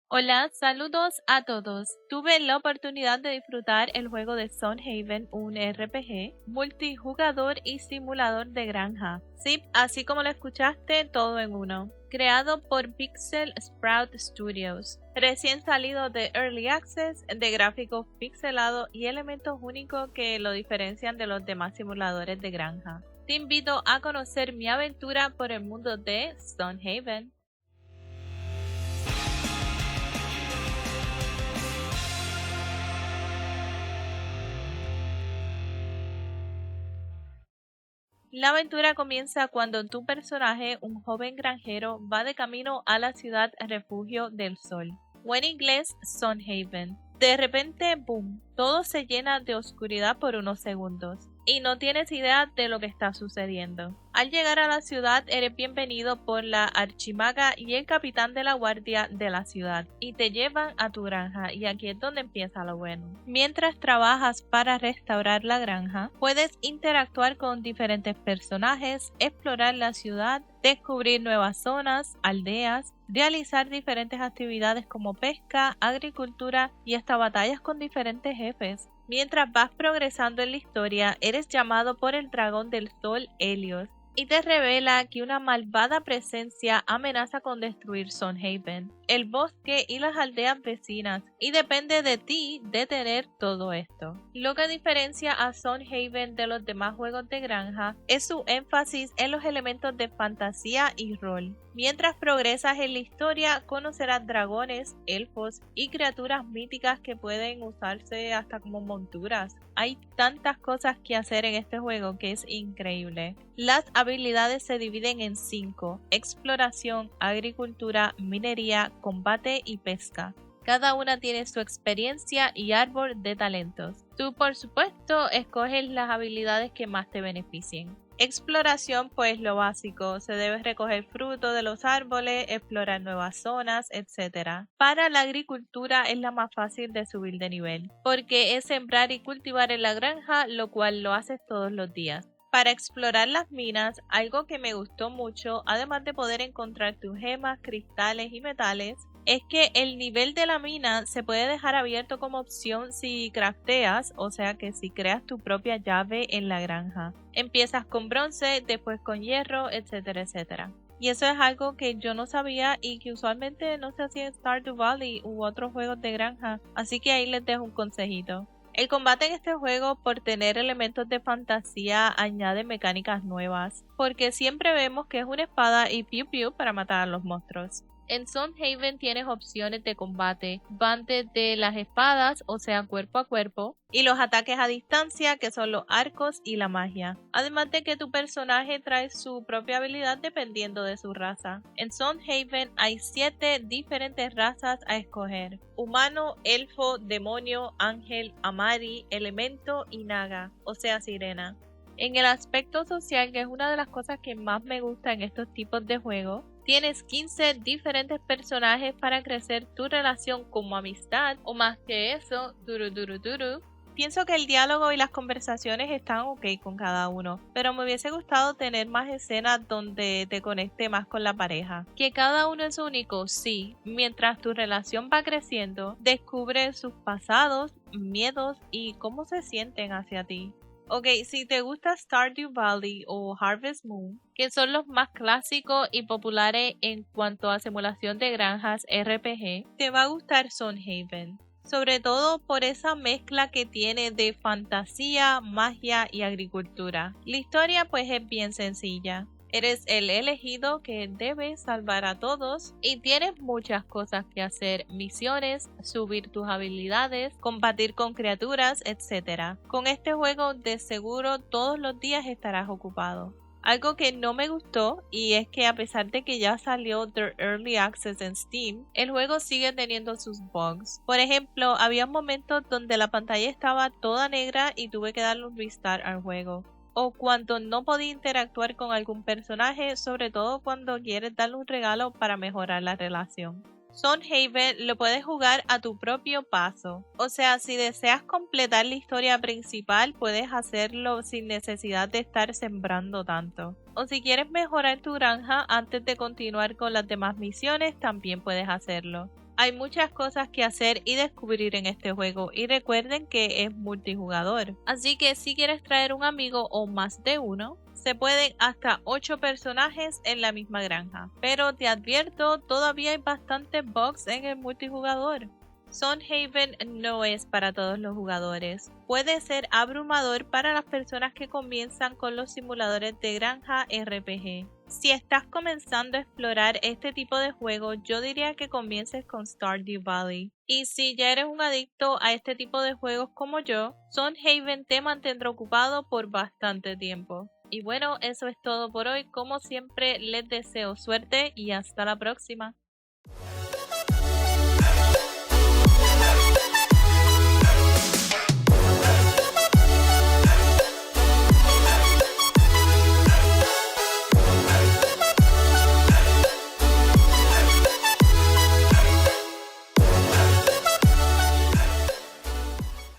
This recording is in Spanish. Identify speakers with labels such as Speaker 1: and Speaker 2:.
Speaker 1: Hola, saludos a todos. Tuve la oportunidad de disfrutar el juego de Stonehaven, un RPG, multijugador y simulador de granja. Sí, así como lo escuchaste, todo en uno. Creado por Pixel Sprout Studios. Recién salido de Early Access, de gráficos pixelados y elementos únicos que lo diferencian de los demás simuladores de granja. Te invito a conocer mi aventura por el mundo de Stonehaven. La aventura comienza cuando tu personaje, un joven granjero, va de camino a la ciudad refugio del sol, o en inglés Stonehaven. De repente, boom, todo se llena de oscuridad por unos segundos, y no tienes idea de lo que está sucediendo. Al llegar a la ciudad eres bienvenido por la archimaga y el capitán de la guardia de la ciudad, y te llevan a tu granja, y aquí es donde empieza lo bueno. Mientras trabajas para restaurar la granja, puedes interactuar con diferentes personajes, explorar la ciudad, descubrir nuevas zonas, aldeas, realizar diferentes actividades como pesca, agricultura y hasta batallas con diferentes jefes. Mientras vas progresando en la historia, eres llamado por el dragón del sol Helios y te revela que una malvada presencia amenaza con destruir Stonehaven, el bosque y las aldeas vecinas, y depende de ti detener todo esto. Lo que diferencia a Stonehaven de los demás juegos de granja es su énfasis en los elementos de fantasía y rol. Mientras progresas en la historia, conocerás dragones, elfos y criaturas míticas que pueden usarse hasta como monturas. Hay tantas cosas que hacer en este juego que es increíble. Las habilidades se dividen en 5: exploración, agricultura, minería, combate y pesca. Cada una tiene su experiencia y árbol de talentos. Tú, por supuesto, escoges las habilidades que más te beneficien. Exploración, pues lo básico, se debe recoger frutos de los árboles, explorar nuevas zonas, etc. Para la agricultura es la más fácil de subir de nivel, porque es sembrar y cultivar en la granja, lo cual lo haces todos los días. Para explorar las minas, algo que me gustó mucho, además de poder encontrar tus gemas, cristales y metales, es que el nivel de la mina se puede dejar abierto como opción si crafteas, o sea que si creas tu propia llave en la granja. Empiezas con bronce, después con hierro, etcétera, etcétera. Y eso es algo que yo no sabía y que usualmente no se hacía en Stardew Valley u otros juegos de granja, así que ahí les dejo un consejito. El combate en este juego, por tener elementos de fantasía, añade mecánicas nuevas, porque siempre vemos que es una espada y piu piu para matar a los monstruos. En Stonehaven tienes opciones de combate, van desde las espadas, o sea cuerpo a cuerpo, y los ataques a distancia, que son los arcos y la magia. Además de que tu personaje trae su propia habilidad dependiendo de su raza. En Stonehaven hay 7 diferentes razas a escoger: humano, elfo, demonio, ángel, amari, elemento y naga, o sea sirena. En el aspecto social, que es una de las cosas que más me gusta en estos tipos de juegos, tienes 15 diferentes personajes para crecer tu relación como amistad, o más que eso, duru. Pienso que el diálogo y las conversaciones están ok con cada uno, pero me hubiese gustado tener más escenas donde te conecte más con la pareja. Que cada uno es único, sí. Mientras tu relación va creciendo, descubre sus pasados, miedos y cómo se sienten hacia ti. Ok, si te gusta Stardew Valley o Harvest Moon, que son los más clásicos y populares en cuanto a simulación de granjas RPG, te va a gustar Stonehaven, sobre todo por esa mezcla que tiene de fantasía, magia y agricultura. La historia pues es bien sencilla. Eres el elegido que debe salvar a todos y tienes muchas cosas que hacer: misiones, subir tus habilidades, combatir con criaturas, etc. Con este juego de seguro todos los días estarás ocupado. Algo que no me gustó, y es que a pesar de que ya salió The Early Access en Steam, el juego sigue teniendo sus bugs. Por ejemplo, había momentos donde la pantalla estaba toda negra y tuve que darle un restart al juego. O cuando no podía interactuar con algún personaje, sobre todo cuando quieres darle un regalo para mejorar la relación. Stonehaven lo puedes jugar a tu propio paso, o sea, si deseas completar la historia principal puedes hacerlo sin necesidad de estar sembrando tanto. O si quieres mejorar tu granja antes de continuar con las demás misiones, también puedes hacerlo. Hay muchas cosas que hacer y descubrir en este juego y recuerden que es multijugador. Así que si quieres traer un amigo o más de uno, se pueden hasta 8 personajes en la misma granja. Pero te advierto, todavía hay bastantes bugs en el multijugador. Sunhaven no es para todos los jugadores. Puede ser abrumador para las personas que comienzan con los simuladores de granja RPG. Si estás comenzando a explorar este tipo de juego, yo diría que comiences con Stardew Valley. Y si ya eres un adicto a este tipo de juegos como yo, Sunhaven te mantendrá ocupado por bastante tiempo. Y bueno, eso es todo por hoy. Como siempre, les deseo suerte y hasta la próxima.